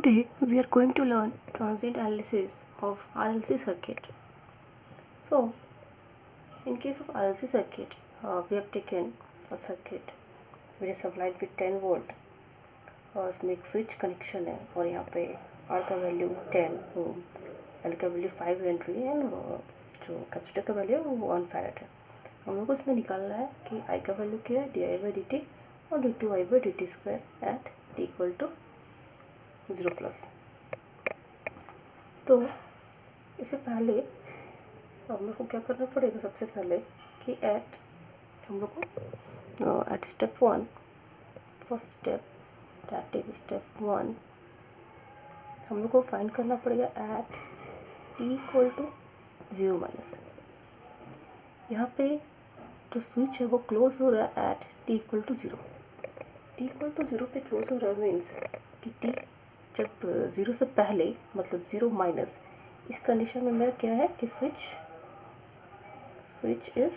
Today we are going to learn transient analysis of RLC circuit. So, in case of RLC circuit, we have taken a circuit which is supplied with 10 volt और उसमें एक switch connection है और यहाँ पे R का value 10 ओम, L का value 5 Henry and जो कैपेसिटर का वैल्यू है वो 1 फैराड है। हम लोग को इसमें निकालना है कि I का वैल्यू क्या है, di/dt और d2i/dt square at t equal to 0+। तो इससे पहले हम लोग को क्या करना पड़ेगा, सबसे पहले कि एट हम लोग को at step 1 first step that is step 1 हम लोग को फाइंड करना पड़ेगा एट t इक्वल टू 0-। यहाँ पे जो स्विच है वो क्लोज हो रहा है at t equal to 0। t equal to 0 पे क्लोज हो रहा है मीन्स कि t जब 0 से पहले मतलब 0-, इस कंडीशन में मेरा क्या है कि स्विच इज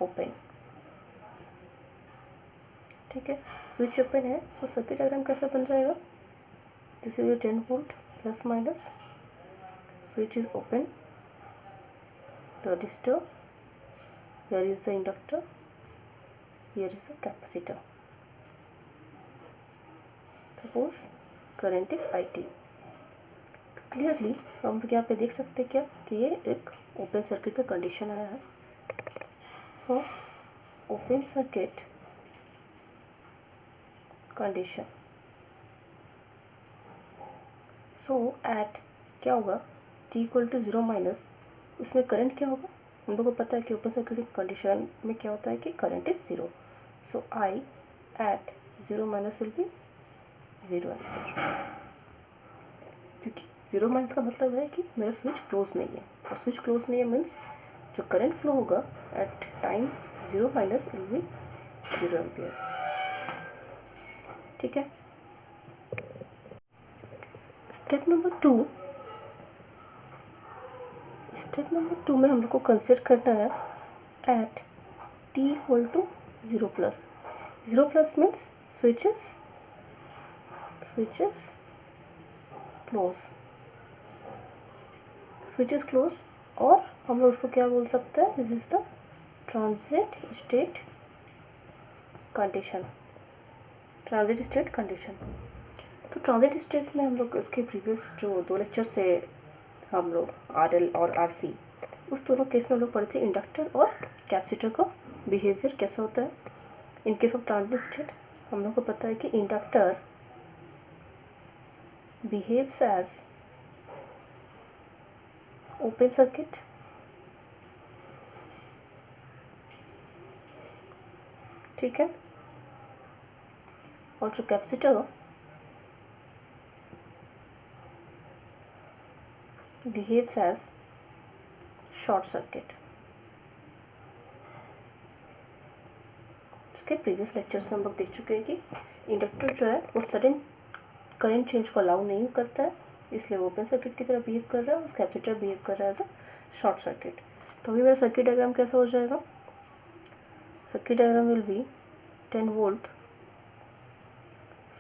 ओपन। ठीक है, स्विच ओपन है तो सर्किट डायग्राम कैसा बन जाएगा, this is 10 volt plus minus, switch is open, register, here is the inductor, here is the capacitor. Suppose current is IT। तो क्लियरली हम यहाँ पे देख सकते हैं क्या कि ये एक ओपन सर्किट का कंडीशन आया है। सो ओपन सर्किट कंडीशन, सो एट क्या होगा t इक्वल टू 0-, इसमें करंट क्या होगा, हम लोग को पता है कि ओपन सर्किट कंडीशन में क्या होता है कि current is 0। So I at 0- will be 0 ampere, क्योंकि 0- का मतलब है कि मेरा स्विच क्लोज नहीं है और स्विच क्लोज नहीं है मीन्स जो करंट फ्लो होगा at time 0- will be 0 ampere. ठीक है, स्टेप नंबर 2 में हम लोग को कंसिडर करना है at t equal to 0+। 0+ means switch is close और हम लोग उसको क्या बोल सकते हैं, this is the transient state condition. तो ट्रांजिएंट स्टेट में हम लोग इसके प्रीवियस जो 2 लेक्चर से हम लोग RL और RC उस दोनों केस में हम लोग पढ़े थे इंडक्टर और कैपेसिटर का बिहेवियर कैसा होता है। In case of transient state हम लोग को पता है कि inductor behaves as open circuit ठीक है, और जो capacitor behaves as short circuit. उसके प्रीवियस लेक्चर्स में हम लोग देख चुके हैं कि इंडक्टर जो है वो सडन करंट चेंज को अलाउ नहीं करता है, इसलिए वो ओपन सर्किट की तरह बिहेव कर रहा है, उस कैपेसिटर बिहेव कर रहा है एज अ शॉर्ट सर्किट। तो अभी मेरा सर्किट डायग्राम कैसा हो जाएगा, circuit diagram will be 10 volt,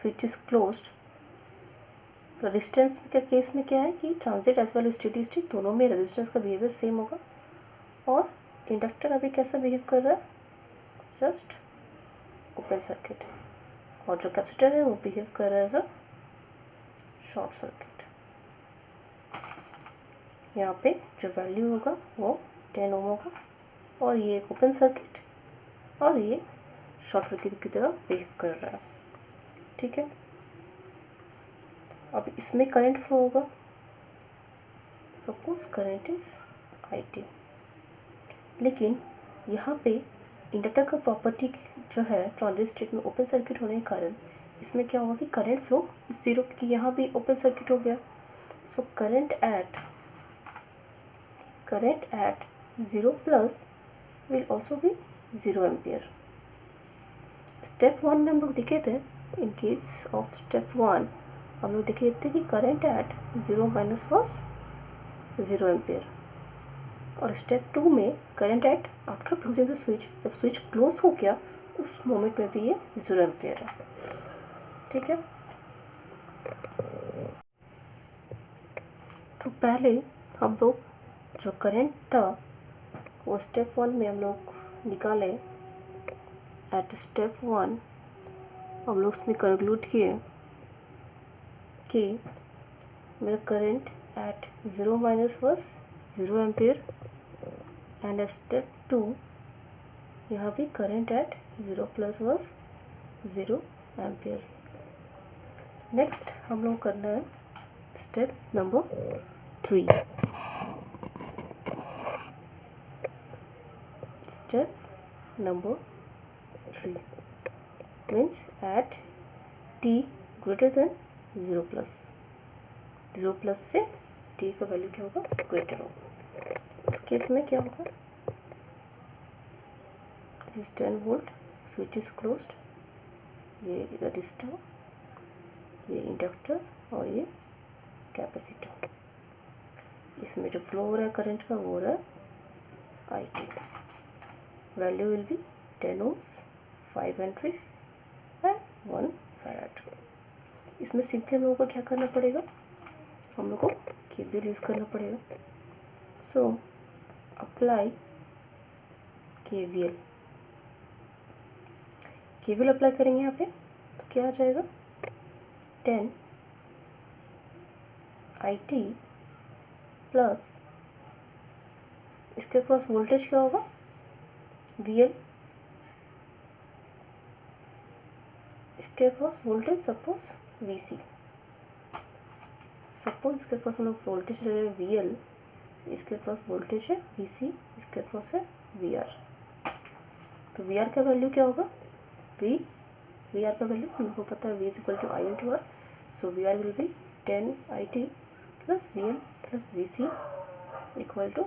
switch is closed, resistance का केस में क्या है कि transient as well steady state दोनों में रेजिस्टेंस का बिहेवियर सेम होगा, और इंडक्टर अभी कैसा बिहेव कर रहा है, जस्ट ओपन सर्किट, और जो कैपेसिटर है वो बिहेव कर रहा है एज अ शॉर्ट सर्किट। यहाँ पे जो वैल्यू होगा वो 10 ओम होगा और ये ओपन सर्किट और ये शॉर्ट सर्किट की तरह बिहेव कर रहा है। ठीक है, अब इसमें करंट फ्लो होगा, सपोज करंट इज IT, लेकिन यहाँ पे इंडक्टर का प्रॉपर्टी जो है ट्रांजिएंट स्टेट में ओपन सर्किट होने के कारण इसमें क्या होगा कि करंट फ्लो 0 की यहाँ भी ओपन सर्किट हो गया। So current eight 0+ will also be 0 ampere. Step 1 में हम लोग देखे थे, इन केस ऑफ स्टेप 1 हम लोग देखे थे कि करंट एट 0- वॉज 0 एम्पियर, और स्टेप 2 में current eight after closing the switch, जब स्विच क्लोज हो गया उस मोमेंट में भी ये 0 एम्पियर है। ठीक है, तो पहले हम लोग जो करंट था वो स्टेप 1 में हम लोग निकाले। एट स्टेप 1 हम लोग इसमें कंक्लूड किए कि मेरा current eight 0 minus was 0 ampere and step 2 यहाँ भी current eight 0 plus was 0 ampere. Next हम लोग करना है step number 3। Step number 3 means at t greater than 0 plus, 0 plus से t का वैल्यू क्या होगा, ग्रेटर होगा। उस केस में क्या होगा, this 10 volt, switch is closed, ये रजिस्टर, ये इंडक्टर और ये कैपेसिटर, इसमें जो फ्लो हो रहा है करंट का वो हो रहा है I T. Value will be 10 ohms, 5 Henry and 1 farad. इसमें सिंपली हम लोगों को क्या करना पड़ेगा, हम लोग को केवीएल यूज़ करना पड़ेगा। So apply KVL. KVL apply करेंगे यहाँ पे तो क्या आ जाएगा, 10 IT प्लस इसके क्रॉस वोल्टेज क्या होगा, VL, इसके cross voltage suppose VC, suppose इसके क्रॉस हम लोग वोल्टेज ले रहे हैं VL, इसके क्रॉस वोल्टेज है VC, इसके क्रॉस है VR। तो VR का वैल्यू क्या होगा, VR का वैल्यू हम लोग को पता है V is equal to I into R. So VR will be 10 IT plus VL plus VC equal to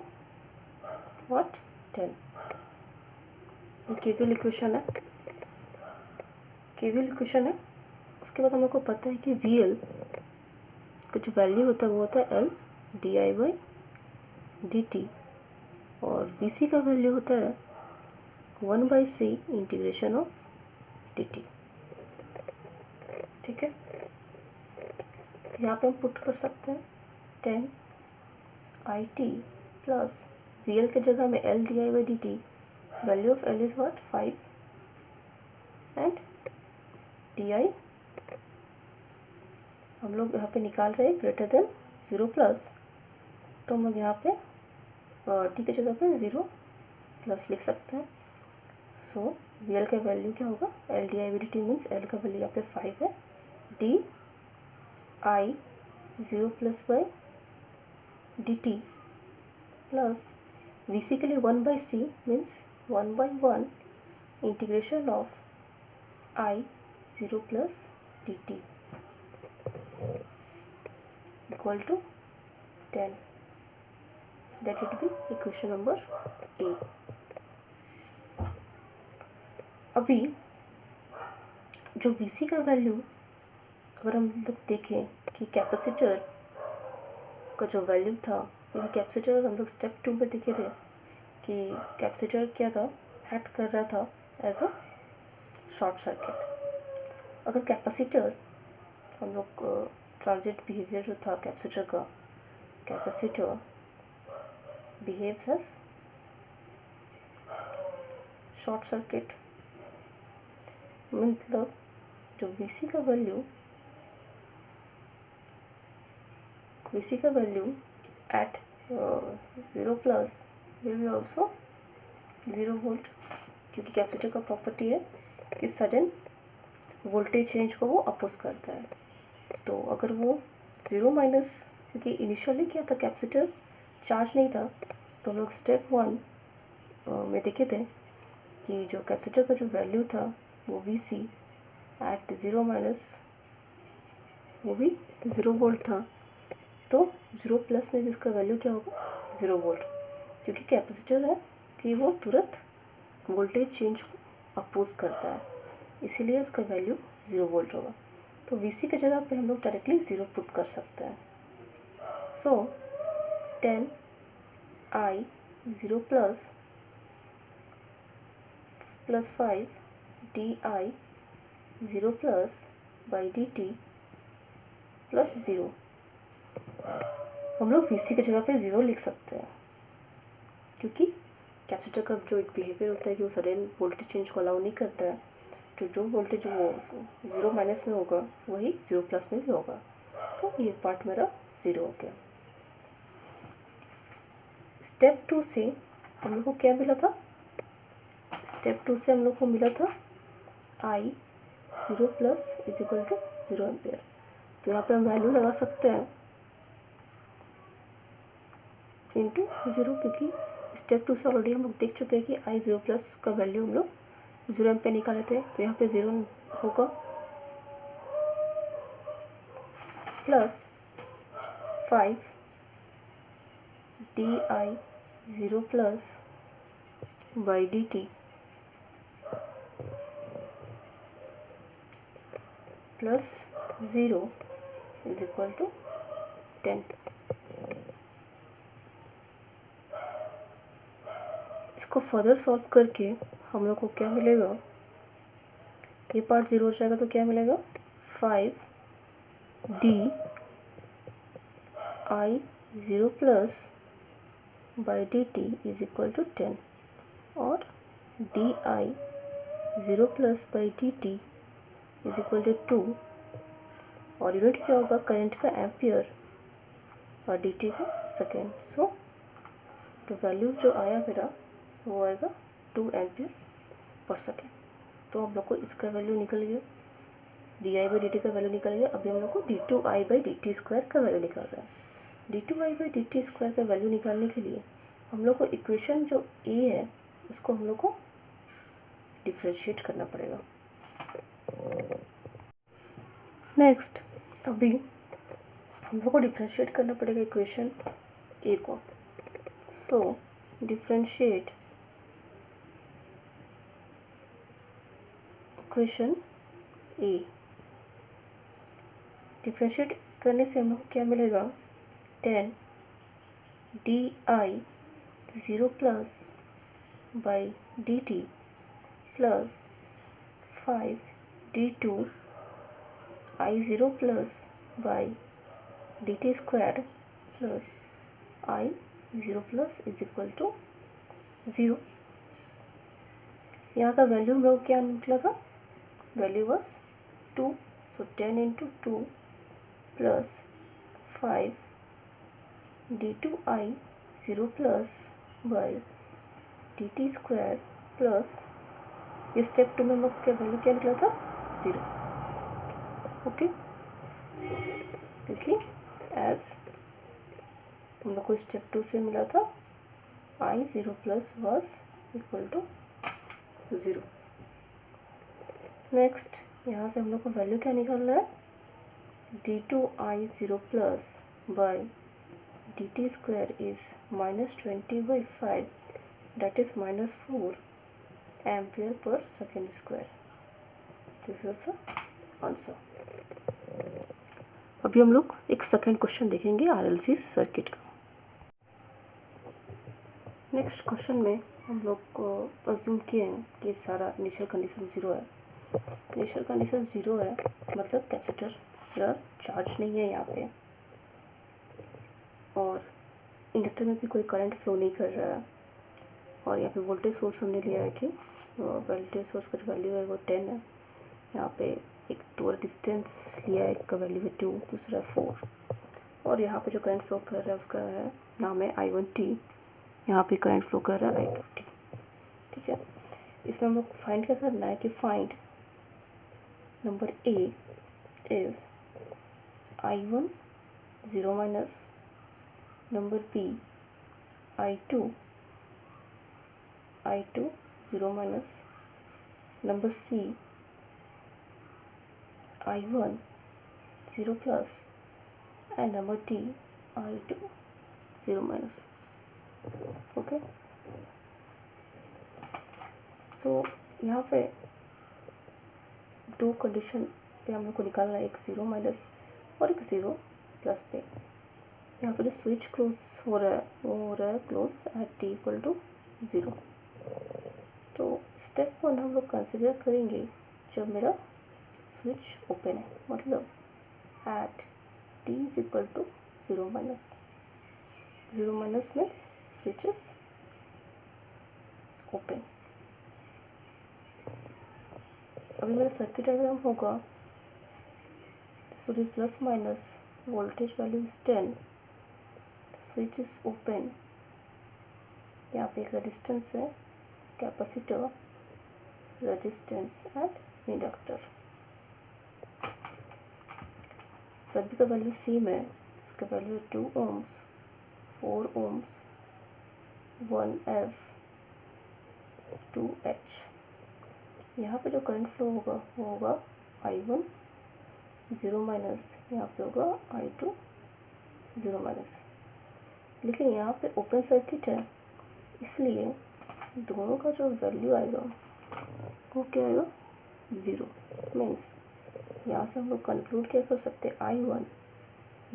what, 10। ये केवीएल इक्वेशन है, केवीएल इक्वेशन है। उसके बाद हम लोग को पता है कि VL का जो वैल्यू होता है वो होता है L di/dt और VC का वैल्यू होता है 1/c इंटीग्रेशन ऑफ dt। ठीक है, तो यहाँ पे हम पुट कर सकते हैं 10 IT प्लस VL के जगह में L di/dt, value of L is what, 5 and di हम लोग यहाँ पे निकाल रहे हैं ग्रेटर देन 0 प्लस, तो हम लोग यहाँ पे t के जगह पे 0 प्लस लिख सकते हैं। सो VL का वैल्यू क्या होगा, L di/dt मीन्स L का वैल्यू यहाँ पे 5 है, di 0 plus by dt plus VC के लिए 1/c means 1/1 integration of I 0 plus dt equal to 10। That will be equation number A। अभी जो VC का वैल्यू अगर हम लोग देखें कि कैपेसिटर का जो वैल्यू था, ये कैपेसिटर हम लोग स्टेप 2 में देखे थे कि कैपेसिटर क्या था, एक्ट कर रहा था एज अ शॉर्ट सर्किट। अगर कैपेसिटर हम लोग ट्रांजिएंट बिहेवियर जो था कैपेसिटर का, capacitor behaves as short circuit, मतलब जो VC का value at 0 plus will be also 0 volt, क्योंकि कैपेसिटर का प्रॉपर्टी है कि सडन वोल्टेज चेंज को वो अपोज करता है। तो अगर वो 0 माइनस, क्योंकि इनिशियली क्या था, कैपेसिटर चार्ज नहीं था, तो हम लोग स्टेप 1 में देखे थे कि जो कैपेसिटर का जो वैल्यू था वो VC एट 0 माइनस वो भी 0 वोल्ट था। तो 0 प्लस में भी उसका वैल्यू क्या होगा, 0 वोल्ट, क्योंकि कैपेसिटर है कि वो तुरंत वोल्टेज चेंज को अपोज करता है, इसीलिए उसका वैल्यू 0 वोल्ट होगा। तो VC की जगह पे हम लोग डायरेक्टली 0 पुट कर सकते हैं। सो 10 I 0 plus 5 di 0 plus by dt plus 0 हम लोग VC की जगह पे 0 लिख सकते हैं, क्योंकि कैपेसिटर का जो एक बिहेवियर होता है कि वो सडन वोल्टेज चेंज को अलाउ नहीं करता है, तो जो वोल्टेज वो 0 माइनस में होगा वही 0 प्लस में भी होगा। तो ये पार्ट मेरा 0 हो गया। स्टेप 2 से हम लोग को क्या मिला था? स्टेप 2 से हम लोग को मिला था I 0 plus is equal to 0 ampere. तो यहाँ पे हम वैल्यू लगा सकते हैं इंटू 0, क्योंकि स्टेप 2 से ऑलरेडी हम लोग देख चुके हैं कि I 0 प्लस का वैल्यू हम लोग 0 एम्पियर निकाले थे। तो यहाँ पे 0 होगा plus 5 DI 0 plus by DT plus 0 is equal to 10। इसको फर्दर सॉल्व करके हम लोग को क्या मिलेगा? ये पार्ट 0 हो जाएगा तो क्या मिलेगा? 5 DI 0 plus by DT is equal to 10 और DI 0 plus by DT is equal to 2 और यूनिट क्या होगा? करंट का एम्पियर और DT का सेकेंड। सो तो वैल्यू जो आया मेरा वो आएगा 2 एम्पियर पर सेकेंड। तो हम लोग को इसका वैल्यू निकल गया, DI बाई DT का वैल्यू निकल गया। अभी हम लोग को D2I बाई DT स्क्वायर का वैल्यू निकाल रहा है। D2I बाई DT स्क्वायर का वैल्यू निकालने के लिए हम लोग को इक्वेशन जो A है उसको हम लोग को डिफ्रेंशिएट करना पड़ेगा। नेक्स्ट अभी हम लोग को डिफ्रेंशिएट करना पड़ेगा इक्वेशन A को। So differentiate equation A। Differentiate करने से हम लोग को क्या मिलेगा? 10 DI 0 plus by DT plus 5 D2 I 0 plus by DT square plus I 0 plus is equal to 0। यहाँ का वैल्यू हम लोग क्या निकला था? Value was 2, so 10 into 2 plus 5 D2I 0 plus by DT square plus ये स्टेप 2 में हम लोग क्या वैल्यू क्या निकला था? 0। ओके, क्योंकि एज हम लोग को स्टेप 2 से मिला था I 0 plus was equal to 0। Next यहाँ से हम लोग को वैल्यू क्या निकालना है? D2I 0 plus by DT square is -20/5 that is -4 ampere per second square. This is the answer. अभी हम लोग एक सेकेंड क्वेश्चन देखेंगे RLC सर्किट का। नेक्स्ट क्वेश्चन में हम लोग को अज्यूम किए हैं कि सारा इनिशियल कंडीशन 0 है। इनिशियल कंडीशन 0 है मतलब कैपेसिटर चार्ज नहीं है यहाँ पे और इंडक्टर में भी कोई करंट फ्लो नहीं कर रहा है और यहाँ पे वोल्टेज सोर्स हमने लिया है कि वोल्टेज सोर्स का जो वैल्यू है वो 10 है। यहाँ पे एक दो डिस्टेंस लिया है, एक का वैल्यू है 2, दूसरा 4 और यहाँ पे जो करंट फ्लो कर रहा है उसका है नाम है I1T। यहाँ पे करंट फ्लो कर रहा है I2T। ठीक है, इसमें हम लोग फाइंड क्या करना है कि find number A is I1 0 minus, number B I2 0 minus, number C I1 0 plus and number D I2 0 minus. Okay, तो यहाँ पे दो कंडीशन पे हम लोग को निकालना है, एक 0 माइनस और एक 0 प्लस पे। यहाँ पे जो स्विच क्लोज हो रहा है वो हो रहा है close at t equal to 0। तो स्टेप 1 हम लोग कंसिडर करेंगे जब मेरा स्विच ओपन है, मतलब at t is equal to 0 minus. 0 minus means switch is open. अभी मेरा सर्किट डायग्राम होगा, this plus minus, voltage value is 10, switch is open, यहाँ पे एक रेजिस्टेंस है, कैपेसिटर, रेजिस्टेंस एंड इंडक्टर, सभी का वैल्यू सेम है। इसका value 2 ohms, 4 ohms, 1F, 2H। यहाँ पे जो करंट फ्लो होगा वो होगा I1 0 माइनस, यहाँ पे होगा I2 0 माइनस। लेकिन यहाँ पे ओपन सर्किट है, इसलिए दोनों का जो वैल्यू आएगा वो क्या आएगा, 0। मीन्स यहाँ से हम लोग कंक्लूड क्या कर सकते हैं, I1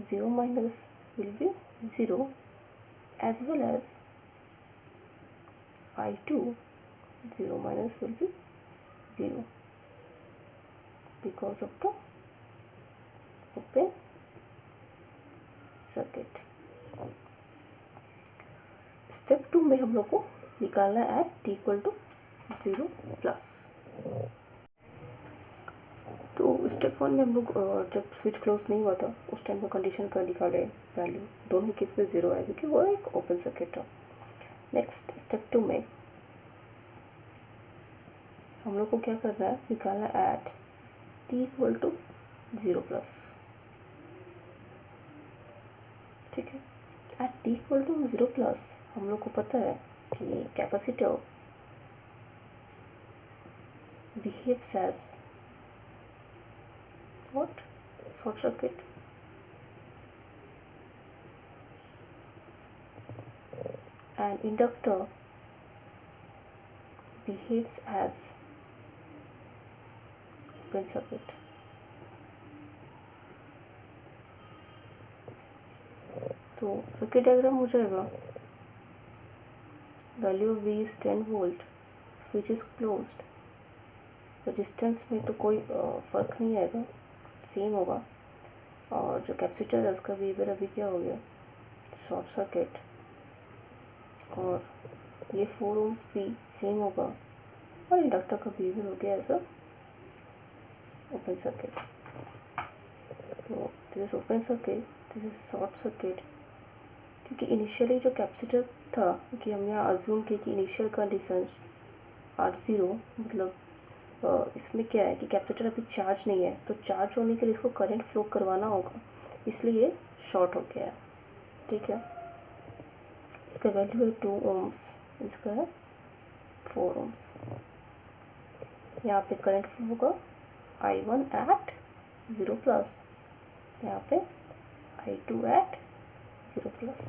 0 minus will be 0 as well as I2 0 minus will be 0 because of the open circuit। Step 2 में हम लोग को निकालना है at t equal to 0 plus. तो स्टेप 1 में हम लोग जब स्विच क्लोज नहीं हुआ था उस टाइम का कंडीशन का निकाले वैल्यू, दोनों केस में 0 है क्योंकि वो एक ओपन सर्किट था। नेक्स्ट स्टेप 2 में हम लोग को क्या करना है, निकालना at t equal to 0 plus. ठीक है, at t equal to 0 plus हम लोग को पता है कि capacitor behaves as what, short circuit, and inductor behaves as open circuit. तो सर्किट डायग्राम हो जाएगा, value V is 10 volt, switch is closed, resistance में तो कोई फ़र्क नहीं आएगा, सेम होगा, और जो कैपेसिटर है उसका बिहेवियर अभी क्या हो गया, शॉर्ट सर्किट, और ये 4 ohms भी सेम होगा, और इंडक्टर का बिहेवियर हो गया एज अ ओपन सर्किट। तो this is open circuit, this is short circuit, क्योंकि इनिशियली जो कैपेसिटर था, कि हम यहाँ अज्यूम किए कि इनिशियल कंडीशन R0, मतलब इसमें क्या है कि कैपेसिटर अभी चार्ज नहीं है, तो चार्ज होने के लिए इसको करंट फ्लो करवाना होगा, इसलिए शॉर्ट हो गया है। ठीक है, इसका वैल्यू है 2 ohms, इसका है 4 ohms। यहाँ पे करंट फ्लो होगा I1 एट 0 प्लस, यहाँ पे I2 एट 0 प्लस।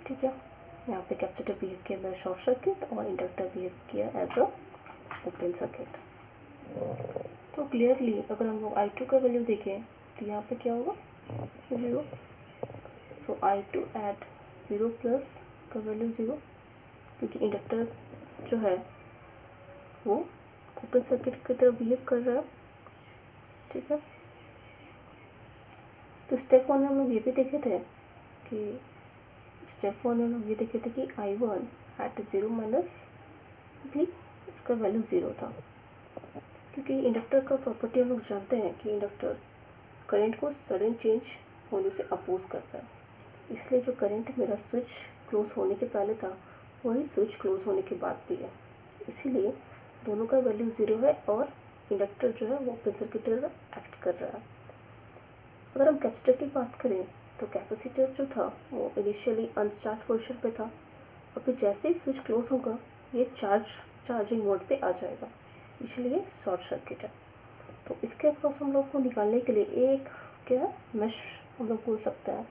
ठीक है, यहाँ पे कैपेसिटर बिहेव किया एज शॉर्ट सर्किट और इंडक्टर बिहेव किया एज अ ओपन सर्किट। तो क्लियरली अगर हम लोग I2 का वैल्यू देखें तो यहाँ पे क्या होगा, 0। सो I2 एट 0 प्लस का वैल्यू 0, क्योंकि इंडक्टर जो है वो ओपन सर्किट की तरह बिहेव कर रहा है। ठीक है, तो स्टेप 1 में हम लोग ये भी देखे थे कि I1 एट 0 माइनस भी इसका वैल्यू 0 था, क्योंकि इंडक्टर का प्रॉपर्टी हम लोग जानते हैं कि इंडक्टर करंट को सडन चेंज होने से अपोज करता है, इसलिए जो करंट मेरा स्विच क्लोज होने के पहले था वही स्विच क्लोज होने के बाद भी है, इसीलिए दोनों का वैल्यू 0 है और इंडक्टर जो है वो ओपन सर्किट की तरह एक्ट कर रहा है। अगर हम कैपेसिटर की बात करें तो कैपेसिटर जो था वो इनिशियली अनचार्ज पोजीशन पे था, अभी जैसे ही स्विच क्लोज होगा ये चार्जिंग मोड पे आ जाएगा, इसलिए शॉर्ट सर्किट है। तो इसके अक्रॉस हम लोग को निकालने के लिए एक क्या मैश हम लोग बोल सकते हैं।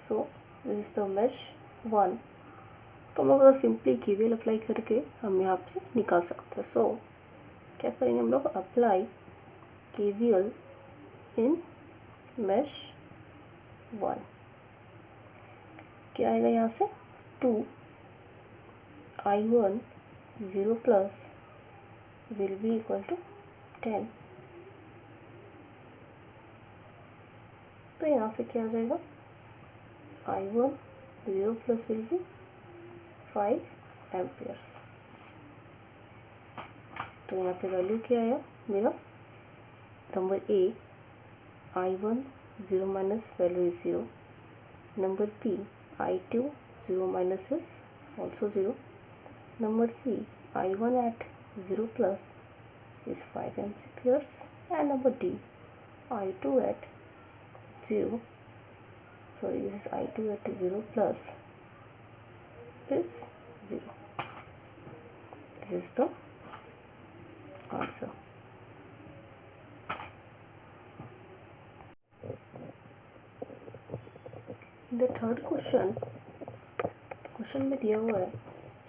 So this is the mash 1। तो हम लोग अगर सिंपली KVL अप्लाई करके हम यहाँ से निकाल सकते हैं। सो क्या करेंगे हम लोग, अप्लाई KVL इन मैश 1। क्या आएगा यहाँ से, 2 I1 0 plus will be equal to 10। तो यहाँ से क्या आ जाएगा, I1 0 plus will be 5 amperes। तो यहाँ पे वैल्यू क्या आया मेरा, number A I1 0 minus value is 0, number B I2 0 minus is also 0, number C I1 at 0 plus is 5 amperes, and number D I2 at 0, sorry this is I2 at 0 plus is 0. This is the answer. In the third question में दिया हुआ है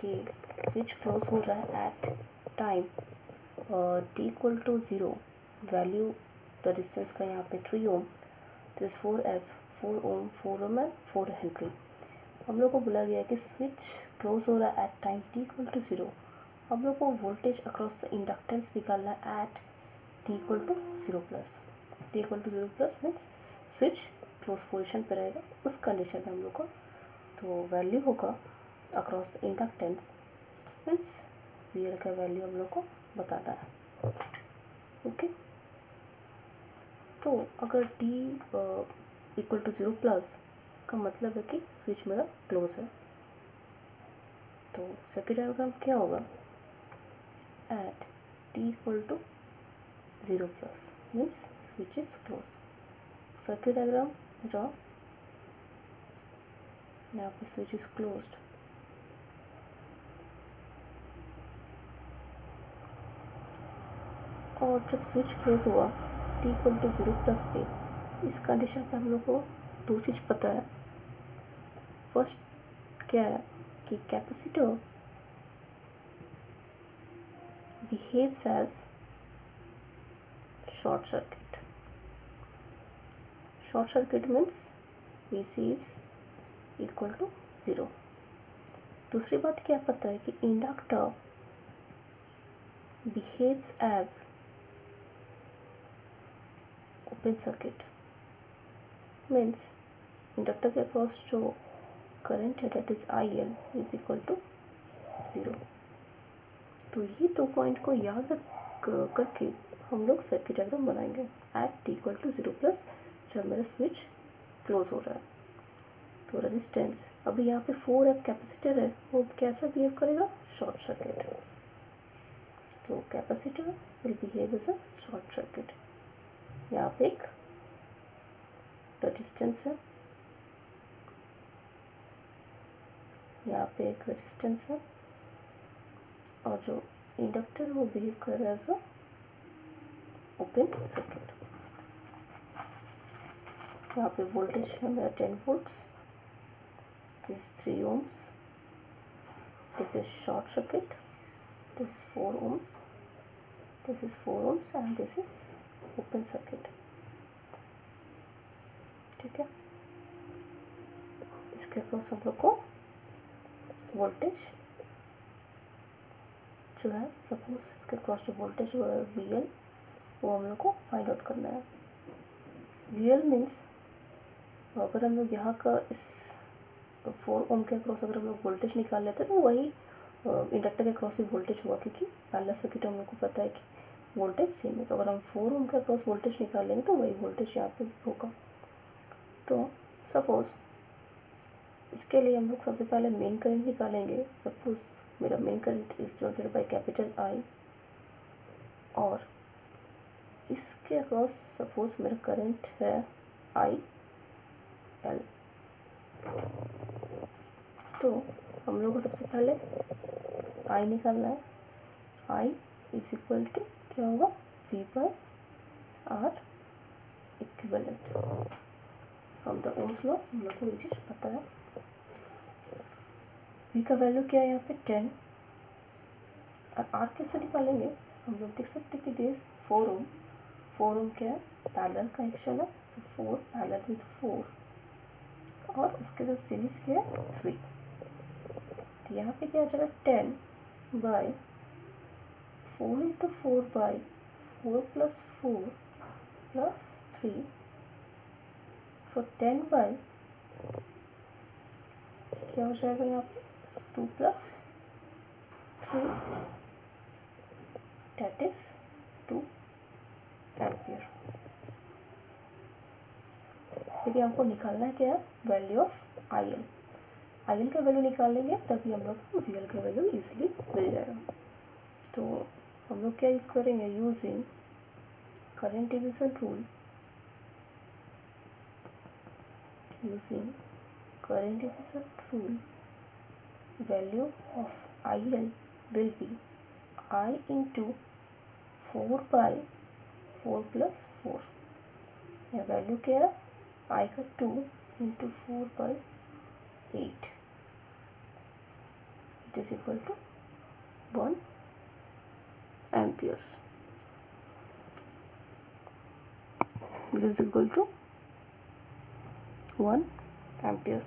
कि switch close हो रहा है at time t equal to 0, value the distance का यहाँ पे 3 ohm, this 4 ohm and 4 henry. हम लोग को बोला गया है कि स्विच क्लोज हो रहा है at time t equal to 0। हम लोग को वोल्टेज अक्रॉस द इंडक्टेंस निकालना है at t equal to 0 plus. t equal to 0 plus means switch close position पर रहेगा, उस कंडीशन में हम लोग को तो वैल्यू होगा across the inductance means V का वैल्यू हम लोग को बताना है। ओके, तो अगर t इक्वल टू 0 प्लस का मतलब है कि स्विच मेरा क्लोज है, तो सर्किट डायग्राम क्या होगा, at t equal to 0 plus means switch is close. Circuit diagram draw, यहाँ पे स्विच इज क्लोज्ड, और जब स्विच क्लोज हुआ t इक्वल टू 0 प्लस पे, इस कंडीशन पे हम लोग को दो चीज़ पता है। फर्स्ट क्या है कि capacitor behaves as short circuit. Short circuit means VC is equal to 0। दूसरी बात क्या पता है कि inductor behaves as open circuit, means inductor के अक्रॉस जो करंट है that is IL is equal to 0। तो ये दो पॉइंट को याद रख करके हम लोग सर्किट डायग्राम बनाएंगे at t equal to 0 plus, जब मेरा स्विच क्लोज हो रहा है। तो रेजिस्टेंस अभी यहाँ पे 4F कैपेसिटर है, वो कैसा बिहेव करेगा, शॉर्ट सर्किट। तो capacitor will behave as a short circuit. यहाँ पे एक रेजिस्टेंस है, यहाँ पे एक रेजिस्टेंस है, और जो इंडक्टर वो बिहेव कर रहा है एज अ ओपन सर्किट। यहाँ पे वोल्टेज है मेरा 10 volts, this is 3 ohms, this is short circuit, this is 4 ohms, this is 4 ohms and this is open circuit. ठीक है, इसके अक्रॉस हम लोग को वोल्टेज जो है, सपोज इसके अक्रॉस जो वोल्टेज जो है VL, वो हम लोग को फाइंड आउट करना है। VL मीन्स अगर हम लोग यहाँ का इस 4 ओम के अक्रॉस अगर हम लोग वोल्टेज निकाल लेते हैं तो वही इंडक्टर के अक्रॉस भी वोल्टेज हुआ, क्योंकि पहला सर्किट हम लोग को पता है कि वोल्टेज सेम है। तो अगर हम 4 ओम के अक्रॉस वोल्टेज निकाल लेंगे तो वही वोल्टेज यहाँ पे होगा। तो सपोज इसके लिए हम लोग सबसे पहले मेन करंट निकालेंगे। सपोज मेरा main current is denoted by capital I, और इसके अक्रॉस सपोज मेरा करंट है IL। तो हम लोग को सबसे पहले I निकालना है। I इज इक्वल टू क्या होगा, V by R equivalent. From the Ohm's law हम लोग को ये चीज़ पता है। V का वैल्यू क्या है यहाँ पे 10, और R कैसे निकालेंगे, हम लोग देख सकते हैं कि दिस 4 ओम, 4 ओम क्या है, पैरेलल कनेक्शन है, तो 4 पैरेलल विद 4, और उसके साथ सीरीज क्या है 3। तो यहाँ पे क्या आ जाएगा 10 by 4 into 4 by 4 plus 4 plus 3, so 10 by क्या हो जाएगा यहाँ पे 2 + 3 that is 2 एम्पियर। लेकिन हमको निकालना है क्या, वैल्यू ऑफ आई एल का वैल्यू निकालेंगे तभी हम लोग को वी एल का वैल्यू इजीली मिल जाएगा। तो हम लोग क्या यूज़ करेंगे, using current division rule, value of IL will be I into 4 by 4 plus 4। यह वैल्यू क्या है, I का 2 into 4 by 8 it is equal to 1 amperes। It is equal to 1 ampere।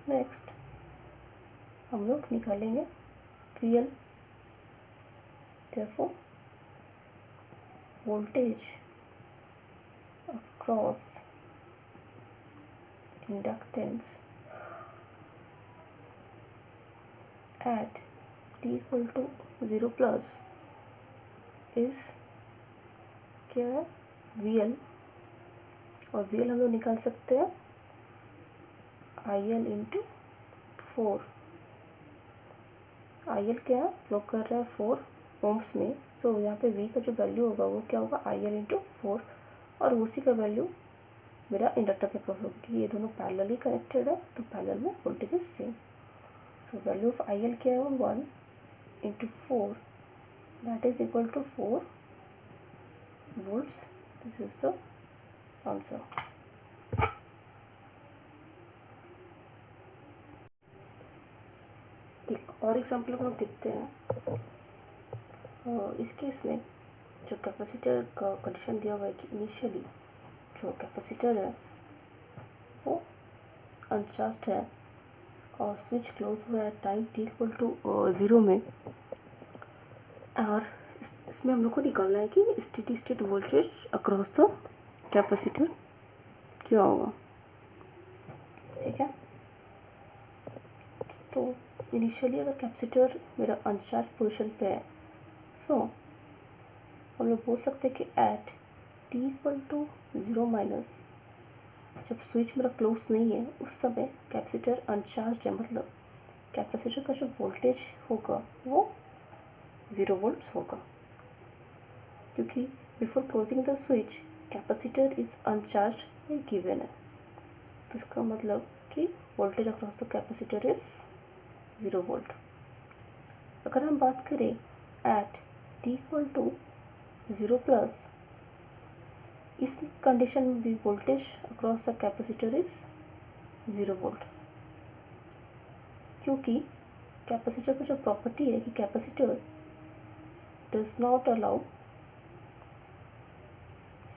Next हम लोग निकालेंगे V L. therefore voltage across inductance at t equal to 0 plus is क्या है, V L. और वी एल हम लोग निकाल सकते हैं I L into 4। I L क्या है, फ्लो कर रहा है 4 ओम्स में, सो यहाँ पे वी का जो वैल्यू होगा वो क्या होगा, आई एल इंटू 4, और उसी का वैल्यू मेरा इंडक्टर के क्रॉस होगा क्योंकि ये दोनों पैरेलली कनेक्टेड है तो पैरेलल में voltage is same. So value of I L क्या है, 1 into 4 that is equal to 4 volts। This is the answer. एक और एग्जाम्पल हम लोग देखते हैं। इस केस में जो कैपेसिटर का कंडीशन दिया हुआ है कि इनिशियली जो कैपेसिटर है वो अनचार्ज्ड है और स्विच क्लोज हुआ है टाइम t इक्वल टू 0 में, और इसमें हम लोग को निकालना है कि steady state voltage across the capacitor क्या होगा। ठीक है, तो इनिशियली अगर कैपेसिटर मेरा अनचार्ज पोजीशन पे है, सो हम लोग बोल सकते हैं कि at t equal to 0 minus, जब स्विच मेरा क्लोज नहीं है उस समय कैपेसिटर अनचार्ज है, मतलब कैपेसिटर का जो वोल्टेज होगा वो 0 वोल्ट्स होगा, क्योंकि before closing the switch capacitor is uncharged given है। तो इसका मतलब कि voltage across the capacitor is 0 volt. अगर हम बात करें at t equal to 0 plus, इस कंडीशन में भी voltage across the capacitor is 0 volt, क्योंकि कैपेसिटर की जो प्रॉपर्टी है कि capacitor does not allow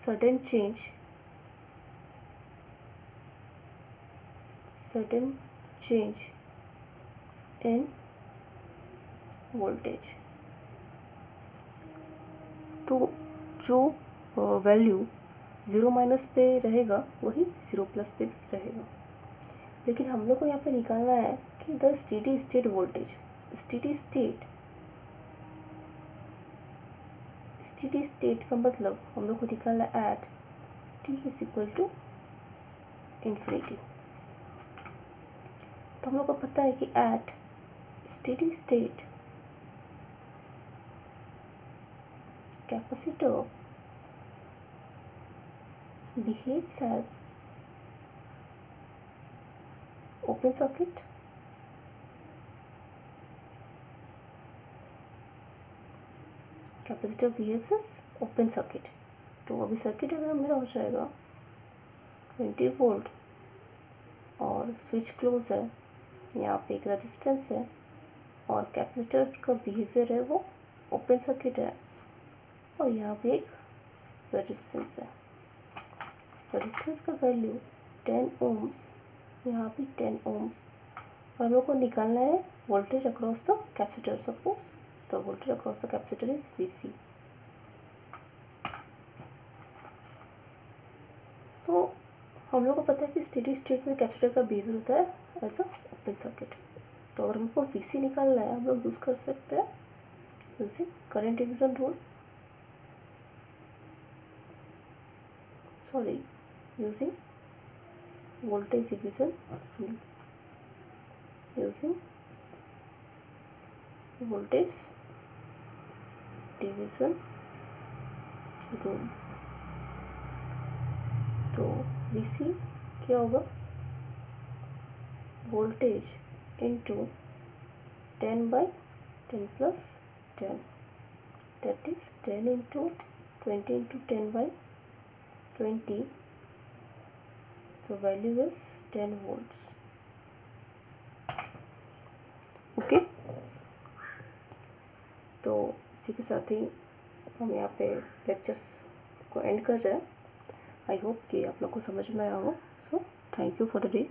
sudden change in voltage। तो जो वैल्यू 0 माइनस पे रहेगा वही 0 प्लस पे भी रहेगा। लेकिन हम लोग को यहाँ पे निकालना है कि the steady state voltage, steady state का मतलब हम लोग को निकालना है at t is equal to infinity. तो हम लोग को पता है कि at steady state capacitor behaves as open circuit, capacitor behaves as open circuit. तो अभी सर्किट अगर मेरा हो जाएगा 20 वोल्ट और स्विच क्लोज है, यहाँ पे एक रेजिस्टेंस है और कैपेसिटर का बिहेवियर है वो ओपन सर्किट है, और यहाँ पे एक रेजिस्टेंस है। रेजिस्टेंस का वैल्यू 10 ओम्स, यहाँ पे 10 ओम्स, और हम लोग को निकालना है voltage across the capacitor. Suppose the voltage across the capacitor is Vc। तो हम लोग को पता है कि स्टेडी स्टेट में कैपेसिटर का बिहेवियर होता है एज अ ओपन सर्किट। तो अगर हमको VC निकालना है हम लोग यूज़ कर सकते हैं using current division rule, sorry using voltage division rule, using voltage division rule। तो VC क्या होगा, voltage into 10/10 + 10, that is 10 into 20 into 10/20, so value is 10 volts। Okay तो इसी के साथ ही हम यहाँ पे लेक्चर्स को एंड कर रहे हैं। आई होप कि आप लोग को समझ में आया हो। So thank you for the day.